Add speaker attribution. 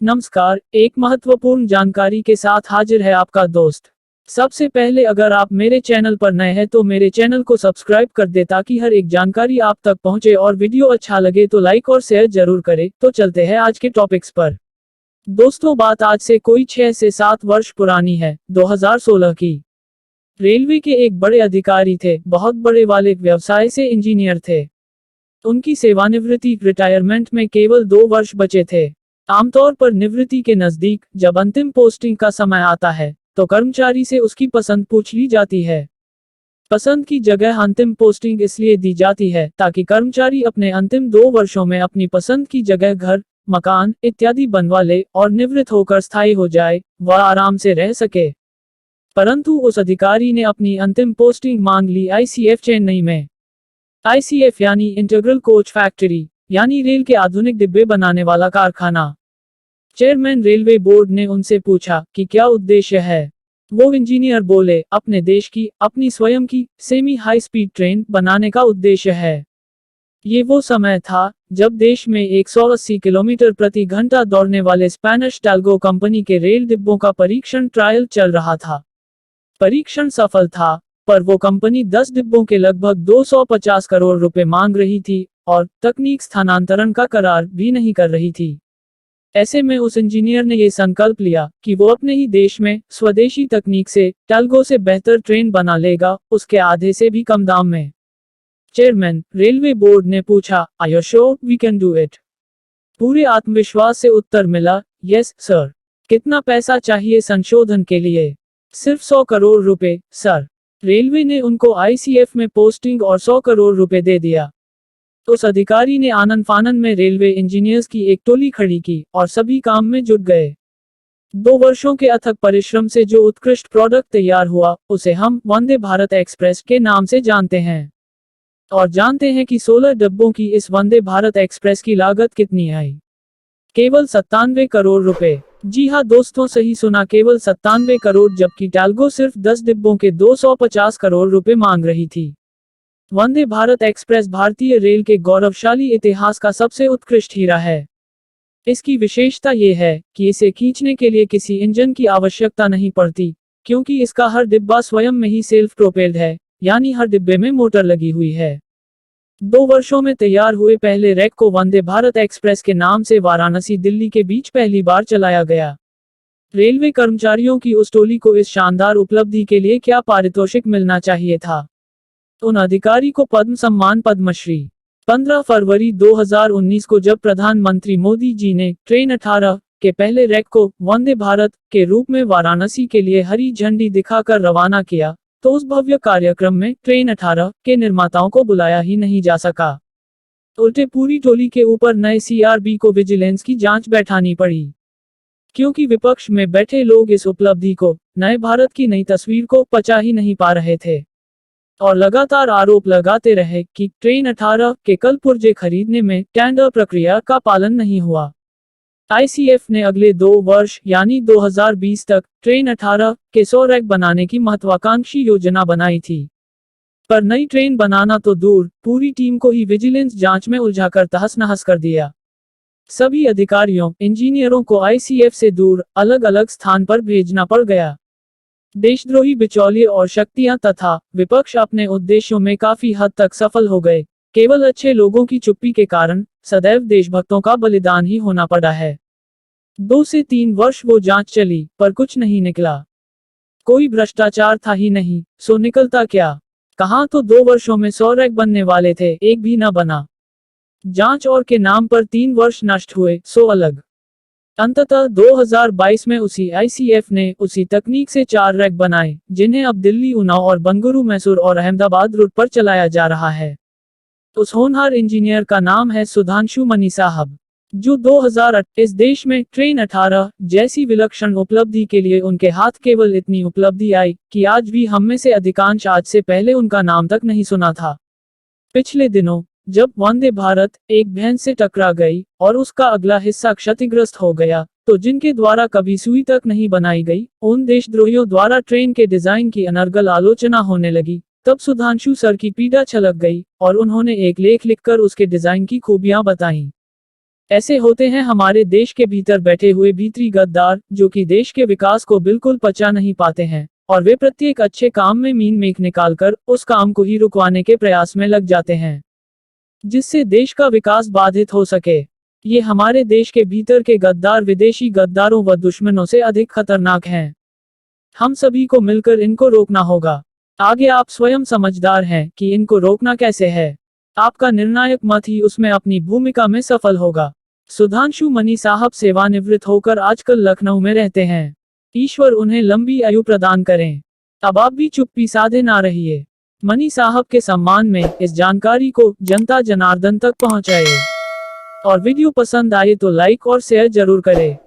Speaker 1: नमस्कार, एक महत्वपूर्ण जानकारी के साथ हाजिर है आपका दोस्त। सबसे पहले अगर आप मेरे चैनल पर नए हैं तो मेरे चैनल को सब्सक्राइब कर दे ताकि हर एक जानकारी आप तक पहुंचे और वीडियो अच्छा लगे तो लाइक और शेयर जरूर करें। तो चलते हैं आज के टॉपिक्स पर। दोस्तों, बात आज से कोई 6 से 7 वर्ष पुरानी है, 2016 की। रेलवे के एक बड़े अधिकारी थे, बहुत बड़े वाले व्यवसाय से इंजीनियर थे। उनकी सेवानिवृत्ति रिटायरमेंट में केवल 2 वर्ष बचे थे। आमतौर पर निवृत्ति के नजदीक जब अंतिम पोस्टिंग का समय आता है तो कर्मचारी से उसकी पसंद पूछ ली जाती है। पसंद की जगह अंतिम पोस्टिंग इसलिए दी जाती है ताकि कर्मचारी अपने अंतिम 2 वर्षों में अपनी पसंद की जगह घर, मकान इत्यादि बनवा ले और निवृत्त होकर स्थायी हो जाए, वह आराम से रह सके। परंतु उस अधिकारी ने अपनी अंतिम पोस्टिंग मांग ली आईसीएफ चेन्नई में। आईसीएफ यानी इंटीग्रल कोच फैक्ट्री, यानी रेल के आधुनिक डिब्बे बनाने वाला कारखाना। चेयरमैन रेलवे बोर्ड ने उनसे पूछा कि क्या उद्देश्य है। वो इंजीनियर बोले, अपने देश की, अपनी स्वयं की सेमी हाई स्पीड ट्रेन बनाने का उद्देश्य है। ये वो समय था जब देश में 180 किलोमीटर प्रति घंटा दौड़ने वाले स्पेनिश टाल्गो कंपनी के रेल डिब्बों का परीक्षण ट्रायल चल रहा था। परीक्षण सफल था, पर वो कंपनी 10 डिब्बों के लगभग 250 करोड़ रुपए मांग रही थी और तकनीक स्थानांतरण का करार भी नहीं कर रही थी। ऐसे में उस इंजीनियर ने ये संकल्प लिया कि वो अपने ही देश में स्वदेशी तकनीक से टाल्गो से बेहतर ट्रेन बना लेगा, उसके आधे से भी कम दाम में। चेयरमैन रेलवे बोर्ड ने पूछा, are you sure we can do it? पूरे आत्मविश्वास से उत्तर मिला, यस सर। कितना पैसा चाहिए संशोधन के लिए? सिर्फ 100 करोड़ रुपए, सर। रेलवे ने उनको आईसीएफ में पोस्टिंग और 100 करोड़ रुपए दे दिया। उस अधिकारी ने आनन फानन में रेलवे इंजीनियर्स की एक टोली खड़ी की और सभी काम में जुट गए। 2 वर्षों के अथक परिश्रम से जो उत्कृष्ट प्रोडक्ट तैयार हुआ उसे हम वंदे भारत एक्सप्रेस के नाम से जानते हैं। और जानते हैं कि 16 डिब्बों की इस वंदे भारत एक्सप्रेस की लागत कितनी आई? केवल 97 करोड़ रुपए। जी हाँ दोस्तों, सही सुना, केवल 97 करोड़, जबकि टाल्गो सिर्फ 10 डिब्बों के 250 करोड़ रुपए मांग रही थी। वंदे भारत एक्सप्रेस भारतीय रेल के गौरवशाली इतिहास का सबसे उत्कृष्ट हीरा है। इसकी विशेषता ये है कि इसे खींचने के लिए किसी इंजन की आवश्यकता नहीं पड़ती, क्योंकि इसका हर डिब्बा स्वयं में ही सेल्फ प्रोपेल्ड है, यानी हर डिब्बे में मोटर लगी हुई है। 2 वर्षों में तैयार हुए पहले रैक को वंदे भारत एक्सप्रेस के नाम से वाराणसी दिल्ली के बीच पहली बार चलाया गया। रेलवे कर्मचारियों की उस टोली को इस शानदार उपलब्धि के लिए क्या पारितोषिक मिलना चाहिए था? उन अधिकारी को पद्म सम्मान पद्मश्री। 15 फरवरी 2019 को जब प्रधानमंत्री मोदी जी ने ट्रेन 18 के पहले रैक को वंदे भारत के रूप में वाराणसी के लिए हरी झंडी दिखाकर रवाना किया, तो उस भव्य कार्यक्रम में ट्रेन 18 के निर्माताओं को बुलाया ही नहीं जा सका। उल्टे पूरी टोली के ऊपर नए सीआरबी को विजिलेंस की जांच बैठानी पड़ी, क्योंकि विपक्ष में बैठे लोग इस उपलब्धि को, नए भारत की नई तस्वीर को पचा ही नहीं पा रहे थे और लगातार आरोप लगाते रहे कि ट्रेन 18 के कल पुर्जे खरीदने में टेंडर प्रक्रिया का पालन नहीं हुआ। आईसीएफ ने अगले 2 वर्ष यानी 2020 तक ट्रेन 18 के 100 रैक बनाने की महत्वाकांक्षी योजना बनाई थी। पर नई ट्रेन बनाना तो दूर, पूरी टीम को ही विजिलेंस जांच में उलझाकर तहस नहस कर दिया। सभी अधिकारियों, इंजीनियरों को आईसीएफ से दूर अलग अलग स्थान पर भेजना पड़ गया। देशद्रोही बिचौलिए और शक्तियां तथा विपक्ष अपने उद्देश्यों में काफी हद तक सफल हो गए। केवल अच्छे लोगों की चुप्पी के कारण सदैव देशभक्तों का बलिदान ही होना पड़ा है। 2 से 3 वर्ष वो जांच चली, पर कुछ नहीं निकला। कोई भ्रष्टाचार था ही नहीं, सो निकलता क्या? कहां तो 2 वर्षों में 100 रैक बनने वाले थे, एक भी न बना। जांच और के नाम पर 3 वर्ष नष्ट हुए, सो अलग। अंततः 2022 में उसी आईसीएफ ने उसी तकनीक से 4 रैक बनाए, जिन्हें अब दिल्ली, उन्नाव और बंगलुरु, मैसूर और अहमदाबाद रूट पर चलाया जा रहा है। उस होनहार इंजीनियर का नाम है सुधांशु मनी साहब, जो 2008 इस देश में ट्रेन 18 जैसी विलक्षण उपलब्धि के लिए उनके हाथ केवल इतनी उपलब्धि आई कि आज भी हम में से अधिकांश आज से पहले उनका नाम तक नहीं सुना था। पिछले दिनों जब वंदे भारत एक भैंस से टकरा गई और उसका अगला हिस्सा क्षतिग्रस्त हो गया, तो जिनके द्वारा कभी सुई तक नहीं बनाई गई, उन देशद्रोहियों द्वारा ट्रेन के डिजाइन की अनर्गल आलोचना होने लगी। तब सुधांशु सर की पीड़ा छलक गई और उन्होंने एक लेख लिखकर उसके डिजाइन की खूबियां बताईं। ऐसे होते हैं हमारे देश के भीतर बैठे हुए भीतरी गद्दार, जो कि देश के विकास को बिल्कुल पचा नहीं पाते हैं, और वे प्रत्येक अच्छे काम में मीन मेख निकालकर उस काम को ही रुकवाने के प्रयास में लग जाते हैं, जिससे देश का विकास बाधित हो सके। ये हमारे देश के भीतर के गद्दार विदेशी गद्दारों व दुश्मनों से अधिक खतरनाक हैं। हम सभी को मिलकर इनको रोकना होगा। आगे आप स्वयं समझदार हैं कि इनको रोकना कैसे है। आपका निर्णायक मत ही उसमें अपनी भूमिका में सफल होगा। सुधांशु मनी साहब सेवानिवृत्त होकर आजकल लखनऊ में रहते हैं। ईश्वर उन्हें लंबी आयु प्रदान करें। अब आप भी चुप्पी साधे ना रहिए। मनी साहब के सम्मान में इस जानकारी को जनता जनार्दन तक पहुंचाए, और वीडियो पसंद आए तो लाइक और शेयर जरूर करें।